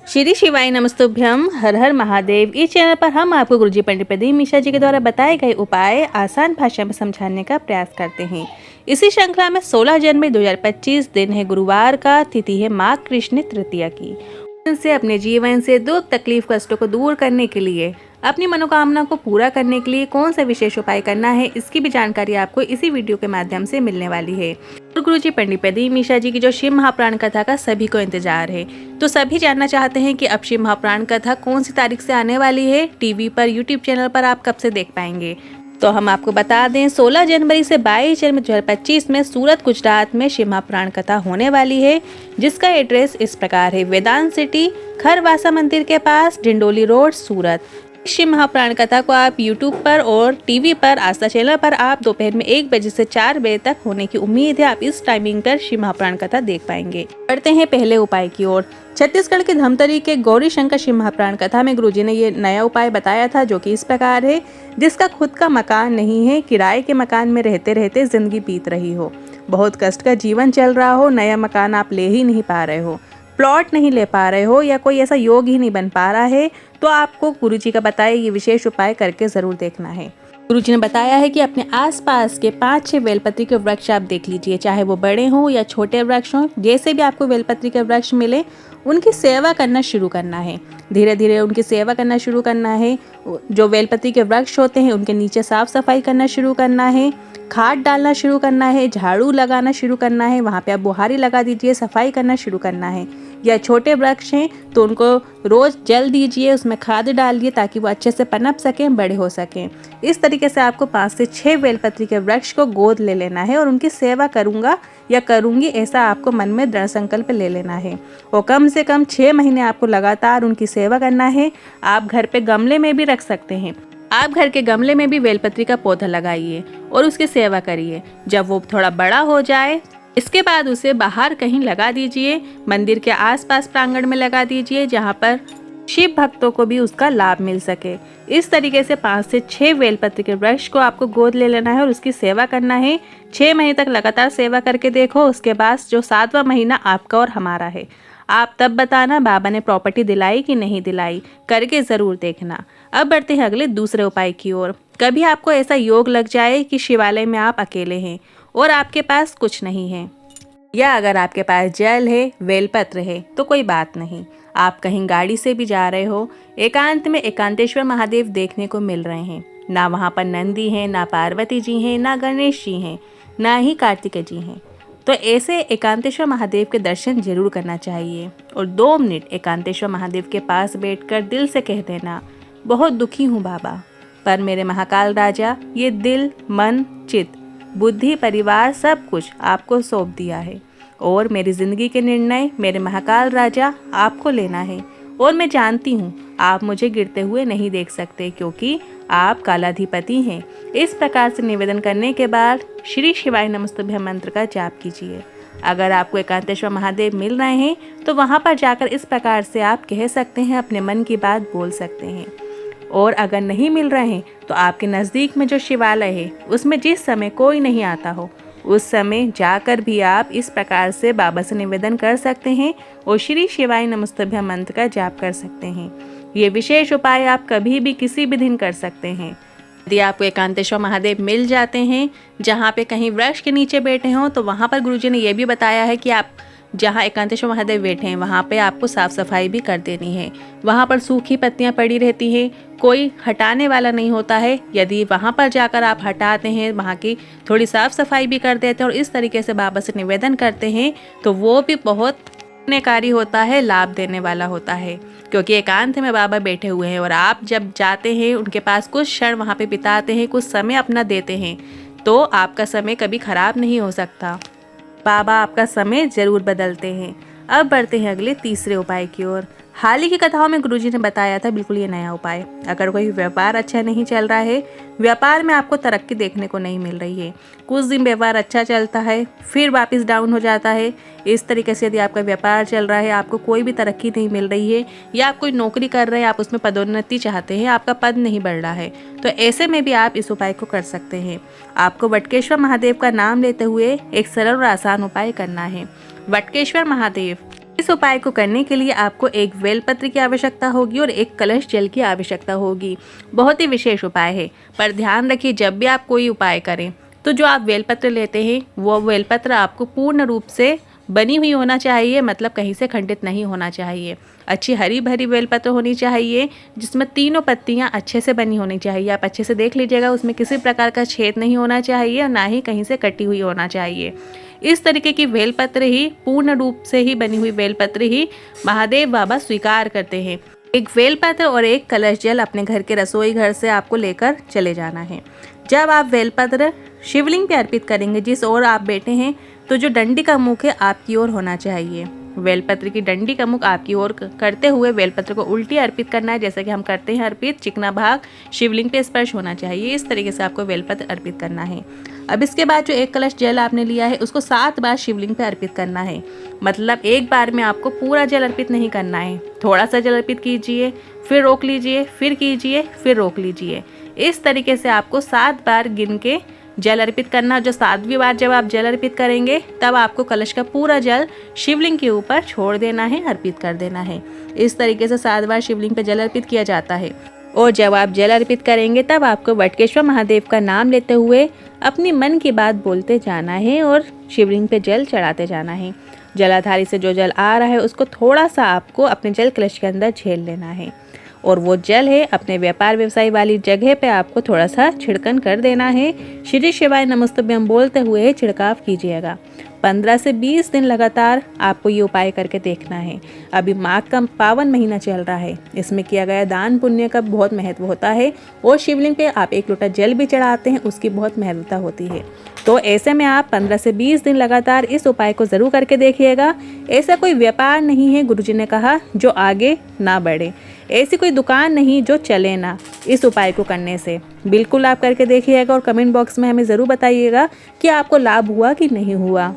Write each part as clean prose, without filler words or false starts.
श्री शिवाय नमस्तुभ्यम। हर हर महादेव। इस चैनल पर हम आपको गुरुजी पंडित प्रदीप मिश्रा जी के द्वारा बताए गए उपाय आसान भाषा में समझाने का प्रयास करते हैं। इसी श्रृंखला में 16 जनवरी 2025 दिन है गुरुवार का, तिथि है माघ कृष्ण तृतीया की। से अपने जीवन से दुख तकलीफ कष्टों को दूर करने के लिए, अपनी मनोकामना को पूरा करने के लिए कौन सा विशेष उपाय करना है, इसकी भी जानकारी आपको इसी वीडियो के माध्यम से मिलने वाली है। गुरुजी पंडित प्रदीप मिश्रा जी की जो शिव महापुराण कथा का सभी को इंतजार है, तो सभी जानना चाहते हैं कि अब शिव महापुराण कथा कौन सी तारीख से आने वाली है, टीवी पर, यूट्यूब चैनल पर आप कब से देख पाएंगे। तो हम आपको बता दें 16 जनवरी से 22 जनवरी 2025 में सूरत गुजरात में शिव महापुराण कथा होने वाली है, जिसका एड्रेस इस प्रकार है। वेदांत सिटी, खरवासा मंदिर के पास, डिंडोली रोड, सूरत। शिव महापुराण कथा को आप YouTube पर और टीवी पर, आस्था चैनल पर आप दोपहर में 1 बजे से 4 बजे तक होने की उम्मीद है। आप इस टाइमिंग पर शिव महापुराण कथा देख पाएंगे। बढ़ते हैं पहले उपाय की ओर। छत्तीसगढ़ के धमतरी के गौरी शंकर शिव महापुराण कथा में गुरुजी ने ये नया उपाय बताया था, जो कि इस प्रकार है। जिसका खुद का मकान नहीं है, किराए के मकान में रहते रहते जिंदगी बीत रही हो, बहुत कष्ट का जीवन चल रहा हो, नया मकान आप ले ही नहीं पा रहे हो, प्लॉट नहीं ले पा रहे हो, या कोई ऐसा योग ही नहीं बन पा रहा है, तो आपको गुरुजी का बताया ये विशेष उपाय करके ज़रूर देखना है। गुरुजी ने बताया है कि अपने आसपास के 5-6 बेलपत्री के वृक्ष आप देख लीजिए, चाहे वो बड़े हों या छोटे वृक्ष हों, जैसे भी आपको बेलपत्री के वृक्ष मिले उनकी सेवा करना शुरू करना है। धीरे धीरे उनकी सेवा करना शुरू करना है। जो बेलपत्री के वृक्ष होते हैं उनके नीचे साफ सफाई करना शुरू करना है, खाद डालना शुरू करना है, झाड़ू लगाना शुरू करना है, वहाँ पे आप बुहारी लगा दीजिए, सफाई करना शुरू करना है। या छोटे वृक्ष हैं तो उनको रोज़ जल दीजिए, उसमें खाद डालिए ताकि वो अच्छे से पनप सकें, बड़े हो सकें। इस तरीके से आपको 5 से 6 बेलपत्री के वृक्ष को गोद ले लेना है और उनकी सेवा करूँगा या करूँगी ऐसा आपको मन में दृढ़ संकल्प ले लेना है। और कम से कम 6 महीने आपको लगातार उनकी सेवा करना है। आप घर पे गमले में भी रख सकते हैं। आप घर के गमले में भी बेलपत्री का पौधा लगाइए और उसकी सेवा करिए। जब वो थोड़ा बड़ा हो जाए, इसके बाद उसे बाहर कहीं लगा दीजिए, मंदिर के आसपास प्रांगण में लगा दीजिए, जहाँ पर शिव भक्तों को भी उसका लाभ मिल सके। इस तरीके से 5 से 6 बेलपत्री के वृक्ष को आपको गोद ले लेना है और उसकी सेवा करना है। 6 महीने तक लगातार सेवा करके देखो, उसके बाद जो 7वां महीना आपका और हमारा है, आप तब बताना बाबा ने प्रॉपर्टी दिलाई कि नहीं दिलाई, करके ज़रूर देखना। अब बढ़ते हैं अगले दूसरे उपाय की ओर। कभी आपको ऐसा योग लग जाए कि शिवालय में आप अकेले हैं और आपके पास कुछ नहीं है, या अगर आपके पास जल है, बेलपत्र है, तो कोई बात नहीं, आप कहीं गाड़ी से भी जा रहे हो, एकांत में एकांतेश्वर महादेव देखने को मिल रहे हैं, ना वहाँ पर नंदी हैं, ना पार्वती जी हैं, ना गणेश जी हैं, ना ही कार्तिकेय जी हैं, तो ऐसे एकांतेश्वर महादेव के दर्शन जरूर करना चाहिए। और 2 मिनट एकांतेश्वर महादेव के पास बैठकर दिल से कह देना, बहुत दुखी हूँ बाबा, पर मेरे महाकाल राजा ये दिल, मन, चित्त, बुद्धि, परिवार सब कुछ आपको सौंप दिया है और मेरी ज़िंदगी के निर्णय मेरे महाकाल राजा आपको लेना है। और मैं जानती हूँ आप मुझे गिरते हुए नहीं देख सकते, क्योंकि आप कालाधिपति हैं। इस प्रकार से निवेदन करने के बाद श्री शिवाय नमस्तुभ्यम मंत्र का जाप कीजिए। अगर आपको एकांतेश्वर महादेव मिल रहे हैं तो वहाँ पर जाकर इस प्रकार से आप कह सकते हैं, अपने मन की बात बोल सकते हैं। और अगर नहीं मिल रहे हैं तो आपके नज़दीक में जो शिवालय है उसमें जिस समय कोई नहीं आता हो, उस समय जाकर भी आप इस प्रकार से बाबा से निवेदन कर सकते हैं और श्री शिवाय नमस्तुभ्यम मंत्र का जाप कर सकते हैं। ये विशेष उपाय आप कभी भी किसी भी दिन कर सकते हैं। यदि आपको एकांतेश्वर महादेव मिल जाते हैं जहाँ पे कहीं वृक्ष के नीचे बैठे हों, तो वहाँ पर गुरुजी ने यह भी बताया है कि आप जहाँ एकांतेश्वर महादेव बैठे हैं वहाँ पे आपको साफ़ सफाई भी कर देनी है। वहाँ पर सूखी पत्तियाँ पड़ी रहती हैं, कोई हटाने वाला नहीं होता है। यदि वहाँ पर जाकर आप हटाते हैं, वहाँ की थोड़ी साफ़ सफाई भी कर देते हैं और इस तरीके से बाबा से निवेदन करते हैं, तो वो भी बहुत पुण्यकारी होता है, लाभ देने वाला होता है। क्योंकि एकांत में बाबा बैठे हुए हैं और आप जब जाते हैं उनके पास कुछ क्षण वहाँ पे बिताते हैं, कुछ समय अपना देते हैं, तो आपका समय कभी खराब नहीं हो सकता। बाबा आपका समय जरूर बदलते हैं। अब बढ़ते हैं अगले तीसरे उपाय की ओर। हाल ही की कथाओं में गुरुजी ने बताया था बिल्कुल ये नया उपाय। अगर कोई व्यापार अच्छा नहीं चल रहा है, व्यापार में आपको तरक्की देखने को नहीं मिल रही है, कुछ दिन व्यापार अच्छा चलता है फिर वापस डाउन हो जाता है, इस तरीके से यदि आपका व्यापार चल रहा है, आपको कोई भी तरक्की नहीं मिल रही है, या आप कोई नौकरी कर रहे हैं, आप उसमें पदोन्नति चाहते हैं, आपका पद नहीं बढ़ रहा है, तो ऐसे में भी आप इस उपाय को कर सकते हैं। आपको वटकेश्वर महादेव का नाम लेते हुए एक सरल और आसान उपाय करना है। वटकेश्वर महादेव इस उपाय को करने के लिए आपको एक बेलपत्र की आवश्यकता होगी और एक कलश जल की आवश्यकता होगी। बहुत ही विशेष उपाय है, पर ध्यान रखिए जब भी आप कोई उपाय करें तो जो आप बेलपत्र लेते हैं वो बेलपत्र आपको पूर्ण रूप से बनी हुई होना चाहिए, मतलब कहीं से खंडित नहीं होना चाहिए। अच्छी हरी भरी बेलपत्र होनी चाहिए जिसमें तीनों पत्तियां अच्छे से बनी होनी चाहिए। आप अच्छे से देख लीजिएगा, उसमें किसी प्रकार का छेद नहीं होना चाहिए और ना ही कहीं से कटी हुई होना चाहिए। इस तरीके की बेलपत्र ही, पूर्ण रूप से ही बनी हुई बेलपत्र ही महादेव बाबा स्वीकार करते हैं। एक बेलपत्र और एक कलश जल अपने घर के रसोई घर से आपको लेकर चले जाना है। जब आप बेलपत्र शिवलिंग पे अर्पित करेंगे, जिस ओर आप बैठे हैं, तो जो डंडी का मुख है आपकी ओर होना चाहिए। बेलपत्र की डंडी का मुख आपकी ओर करते हुए बेलपत्र को उल्टी अर्पित करना है, जैसा कि हम करते हैं अर्पित। चिकना भाग शिवलिंग पे स्पर्श होना चाहिए। इस तरीके से आपको बेलपत्र अर्पित करना है। अब इसके बाद जो एक कलश जल आपने लिया है उसको 7 बार शिवलिंग पे अर्पित करना है। मतलब एक बार में आपको पूरा जल अर्पित नहीं करना है, थोड़ा सा जल अर्पित कीजिए, फिर रोक लीजिए, फिर कीजिए, फिर रोक लीजिए। इस तरीके से आपको 7 बार गिन के जल अर्पित करना। जो 7वीं बार जब आप जल अर्पित करेंगे तब आपको कलश का पूरा जल शिवलिंग के ऊपर छोड़ देना है, अर्पित कर देना है। इस तरीके से 7 बार शिवलिंग पे जल अर्पित किया जाता है। और जब आप जल अर्पित करेंगे तब आपको वटकेश्वर महादेव का नाम लेते हुए अपनी मन की बात बोलते जाना है और शिवलिंग पे जल चढ़ाते जाना है। जलाधारी से जो जल आ रहा है उसको थोड़ा सा आपको अपने जल कलश के अंदर झेल लेना है और वो जल है अपने व्यापार व्यवसाय वाली जगह पे आपको थोड़ा सा छिड़कन कर देना है। श्री शिवाय नमस्तुभ्यं बोलते हुए छिड़काव कीजिएगा। 15 से 20 दिन लगातार आपको ये उपाय करके देखना है। अभी माघ का पावन महीना चल रहा है, इसमें किया गया दान पुण्य का बहुत महत्व होता है और शिवलिंग पे आप 1 लोटा जल भी चढ़ाते हैं, उसकी बहुत महत्वता होती है। तो ऐसे में आप 15 से 20 दिन लगातार इस उपाय को ज़रूर करके देखिएगा। ऐसा कोई व्यापार नहीं है, गुरुजी ने कहा, जो आगे ना बढ़े। ऐसी कोई दुकान नहीं जो चले ना इस उपाय को करने से। बिल्कुल आप करके देखिएगा और कमेंट बॉक्स में हमें ज़रूर बताइएगा कि आपको लाभ हुआ कि नहीं हुआ।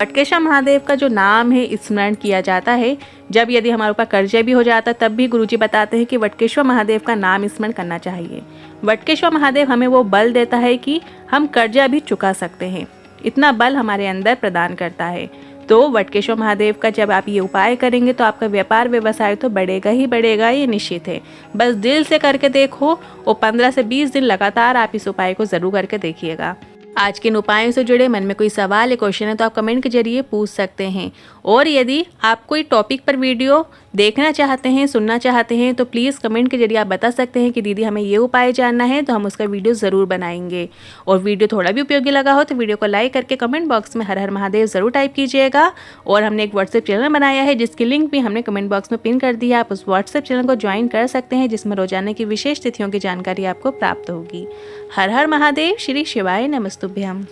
वटकेश्वर महादेव का जो नाम है स्मरण किया जाता है। जब यदि हमारे ऊपर कर्जा भी हो जाता है तब भी गुरुजी बताते हैं कि वटकेश्वर महादेव का नाम स्मरण करना चाहिए। वटकेश्वर महादेव हमें वो बल देता है कि हम कर्जा भी चुका सकते हैं, इतना बल हमारे अंदर प्रदान करता है। तो वटकेश्वर महादेव का जब आप ये उपाय करेंगे तो आपका व्यापार व्यवसाय तो बढ़ेगा ही बढ़ेगा, ये निश्चित है। बस दिल से करके देखो और 15 से 20 दिन लगातार आप इस उपाय को ज़रूर करके देखिएगा। आज के इन उपायों से जुड़े मन में कोई सवाल या क्वेश्चन है तो आप कमेंट के जरिए पूछ सकते हैं। और यदि आप कोई टॉपिक पर वीडियो देखना चाहते हैं, सुनना चाहते हैं, तो प्लीज़ कमेंट के जरिए आप बता सकते हैं कि दीदी हमें ये उपाय जानना है, तो हम उसका वीडियो ज़रूर बनाएंगे। और वीडियो थोड़ा भी उपयोगी लगा हो तो वीडियो को लाइक करके कमेंट बॉक्स में हर हर महादेव ज़रूर टाइप कीजिएगा। और हमने एक व्हाट्सएप चैनल बनाया है जिसकी लिंक भी हमने कमेंट बॉक्स में पिन कर दिया। आप उस व्हाट्सएप चैनल को ज्वाइन कर सकते हैं जिसमें रोजाना की विशेष तिथियों की जानकारी आपको प्राप्त होगी। हर हर महादेव, श्री शिवाय नमस्तुभ्यम।